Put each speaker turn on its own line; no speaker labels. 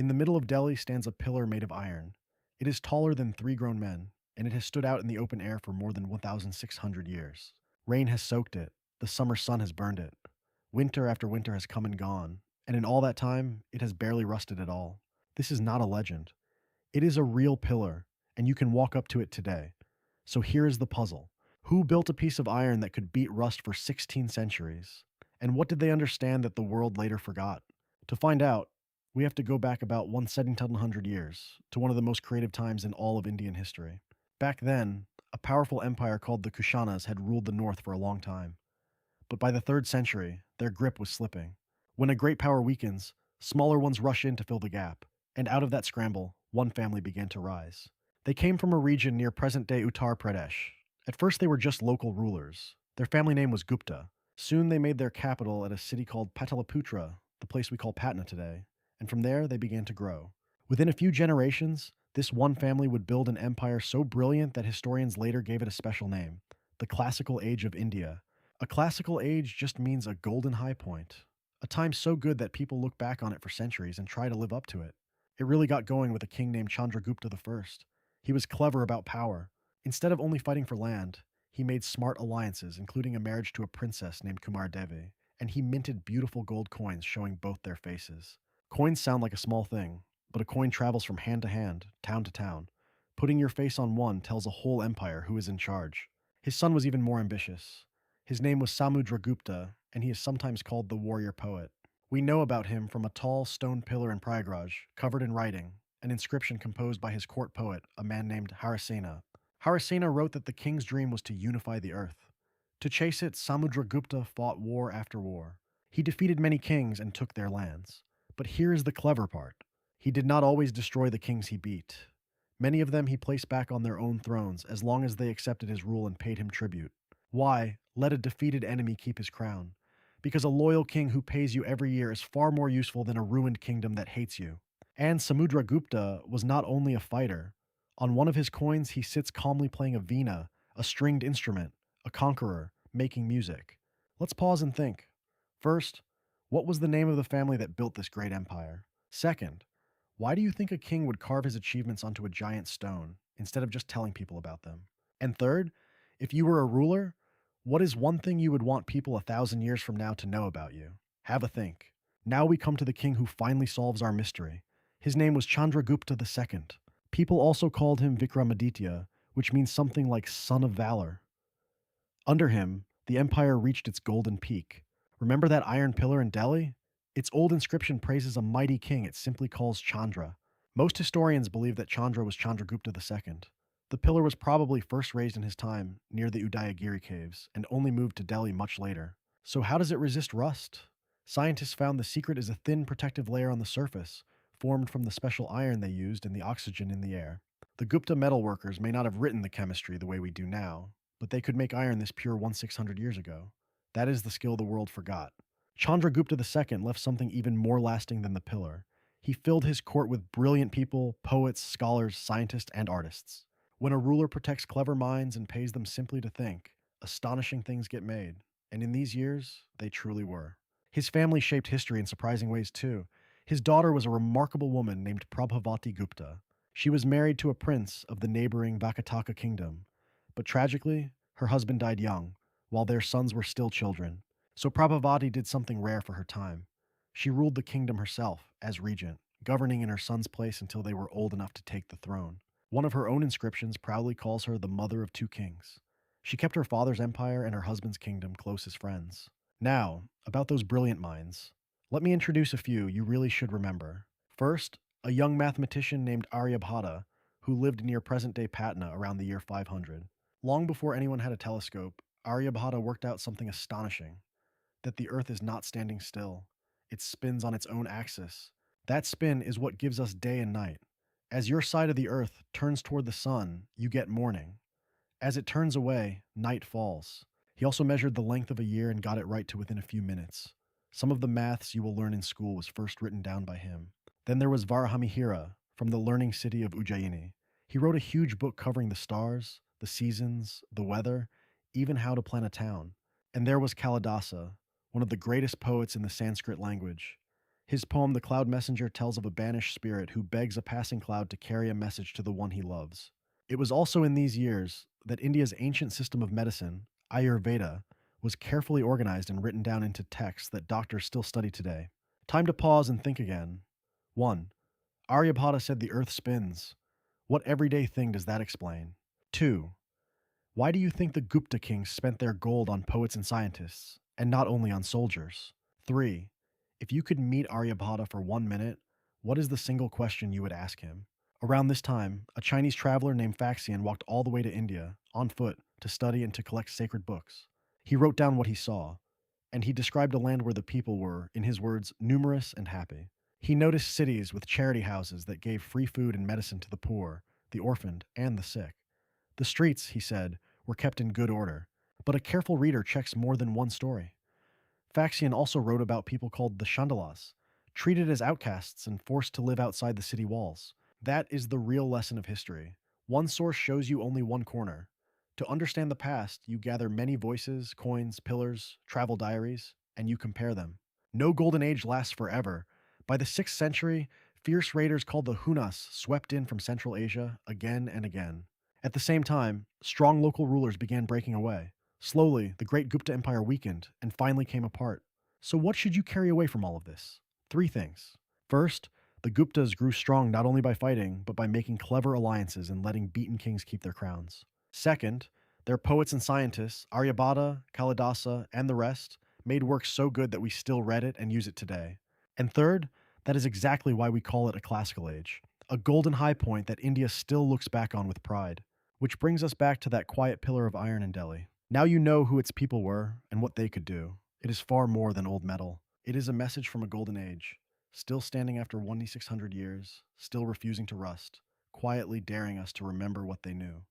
In the middle of Delhi stands a pillar made of iron. It is taller than three grown men, and it has stood out in the open air for more than 1,600 years. Rain has soaked it, the summer sun has burned it. Winter after winter has come and gone, and in all that time, it has barely rusted at all. This is not a legend. It is a real pillar, and you can walk up to it today. So here is the puzzle. Who built a piece of iron that could beat rust for 16 centuries? And what did they understand that the world later forgot? To find out, we have to go back about 1,700 years, to one of the most creative times in all of Indian history. Back then, a powerful empire called the Kushanas had ruled the north for a long time. But by the 3rd century, their grip was slipping. When a great power weakens, smaller ones rush in to fill the gap, and out of that scramble, one family began to rise. They came from a region near present-day Uttar Pradesh. At first they were just local rulers. Their family name was Gupta. Soon they made their capital at a city called Pataliputra, the place we call Patna today, and from there they began to grow. Within a few generations, this one family would build an empire so brilliant that historians later gave it a special name, the Classical Age of India. A classical age just means a golden high point, a time so good that people look back on it for centuries and try to live up to it. It really got going with a king named Chandragupta I. He was clever about power. Instead of only fighting for land, he made smart alliances, including a marriage to a princess named Kumar Devi, and he minted beautiful gold coins showing both their faces. Coins sound like a small thing, but a coin travels from hand to hand, town to town. Putting your face on one tells a whole empire who is in charge. His son was even more ambitious. His name was Samudragupta, and he is sometimes called the warrior poet. We know about him from a tall stone pillar in Prayagraj, covered in writing, an inscription composed by his court poet, a man named Harasena. Harasena wrote that the king's dream was to unify the earth. To chase it, Samudragupta fought war after war. He defeated many kings and took their lands. But here is the clever part. He did not always destroy the kings he beat. Many of them he placed back on their own thrones as long as they accepted his rule and paid him tribute. Why? Let a defeated enemy keep his crown. Because a loyal king who pays you every year is far more useful than a ruined kingdom that hates you. And Samudragupta was not only a fighter. On one of his coins, he sits calmly playing a veena, a stringed instrument, a conqueror, making music. Let's pause and think. First, what was the name of the family that built this great empire? Second, why do you think a king would carve his achievements onto a giant stone instead of just telling people about them? And third, if you were a ruler, what is one thing you would want people 1,000 years from now to know about you? Have a think. Now we come to the king who finally solves our mystery. His name was Chandragupta II. People also called him Vikramaditya, which means something like son of valor. Under him, the empire reached its golden peak. Remember that iron pillar in Delhi? Its old inscription praises a mighty king it simply calls Chandra. Most historians believe that Chandra was Chandragupta II. The pillar was probably first raised in his time near the Udayagiri caves and only moved to Delhi much later. So how does it resist rust? Scientists found the secret is a thin protective layer on the surface, formed from the special iron they used and the oxygen in the air. The Gupta metalworkers may not have written the chemistry the way we do now, but they could make iron this pure 1,600 years ago. That is the skill the world forgot. Chandragupta II left something even more lasting than the pillar. He filled his court with brilliant people, poets, scholars, scientists, and artists. When a ruler protects clever minds and pays them simply to think, astonishing things get made. And in these years, they truly were. His family shaped history in surprising ways too. His daughter was a remarkable woman named Prabhavati Gupta. She was married to a prince of the neighboring Vakataka kingdom. But tragically, her husband died young, while their sons were still children. So Prabhavati did something rare for her time. She ruled the kingdom herself, as regent, governing in her son's place until they were old enough to take the throne. One of her own inscriptions proudly calls her the mother of two kings. She kept her father's empire and her husband's kingdom close as friends. Now, about those brilliant minds. Let me introduce a few you really should remember. First, a young mathematician named Aryabhata, who lived near present-day Patna around the year 500. Long before anyone had a telescope, Aryabhata worked out something astonishing, that the Earth is not standing still. It spins on its own axis. That spin is what gives us day and night. As your side of the Earth turns toward the sun, you get morning. As it turns away, night falls. He also measured the length of a year and got it right to within a few minutes. Some of the maths you will learn in school was first written down by him. Then there was Varahamihira, from the learning city of Ujjayini. He wrote a huge book covering the stars, the seasons, the weather, even how to plan a town. And there was Kalidasa, one of the greatest poets in the Sanskrit language. His poem, The Cloud Messenger, tells of a banished spirit who begs a passing cloud to carry a message to the one he loves. It was also in these years that India's ancient system of medicine, Ayurveda, was carefully organized and written down into texts that doctors still study today. Time to pause and think again. 1. Aryabhata said the earth spins. What everyday thing does that explain? 2. Why do you think the Gupta kings spent their gold on poets and scientists, and not only on soldiers? 3. If you could meet Aryabhata for 1 minute, what is the single question you would ask him? Around this time, a Chinese traveler named Faxian walked all the way to India, on foot, to study and to collect sacred books. He wrote down what he saw, and he described a land where the people were, in his words, numerous and happy. He noticed cities with charity houses that gave free food and medicine to the poor, the orphaned, and the sick. The streets, he said, were kept in good order, but a careful reader checks more than one story. Faxian also wrote about people called the Chandalas, treated as outcasts and forced to live outside the city walls. That is the real lesson of history. One source shows you only one corner. To understand the past, you gather many voices, coins, pillars, travel diaries, and you compare them. No golden age lasts forever. By the 6th century, fierce raiders called the Hunas swept in from Central Asia again and again. At the same time, strong local rulers began breaking away. Slowly, the great Gupta Empire weakened and finally came apart. So, what should you carry away from all of this? 3 things. First, the Guptas grew strong not only by fighting, but by making clever alliances and letting beaten kings keep their crowns. Second, their poets and scientists, Aryabhata, Kalidasa, and the rest, made work so good that we still read it and use it today. And third, that is exactly why we call it a classical age, a golden high point that India still looks back on with pride. Which brings us back to that quiet pillar of iron in Delhi. Now you know who its people were and what they could do. It is far more than old metal. It is a message from a golden age, still standing after 1,600 years, still refusing to rust, quietly daring us to remember what they knew.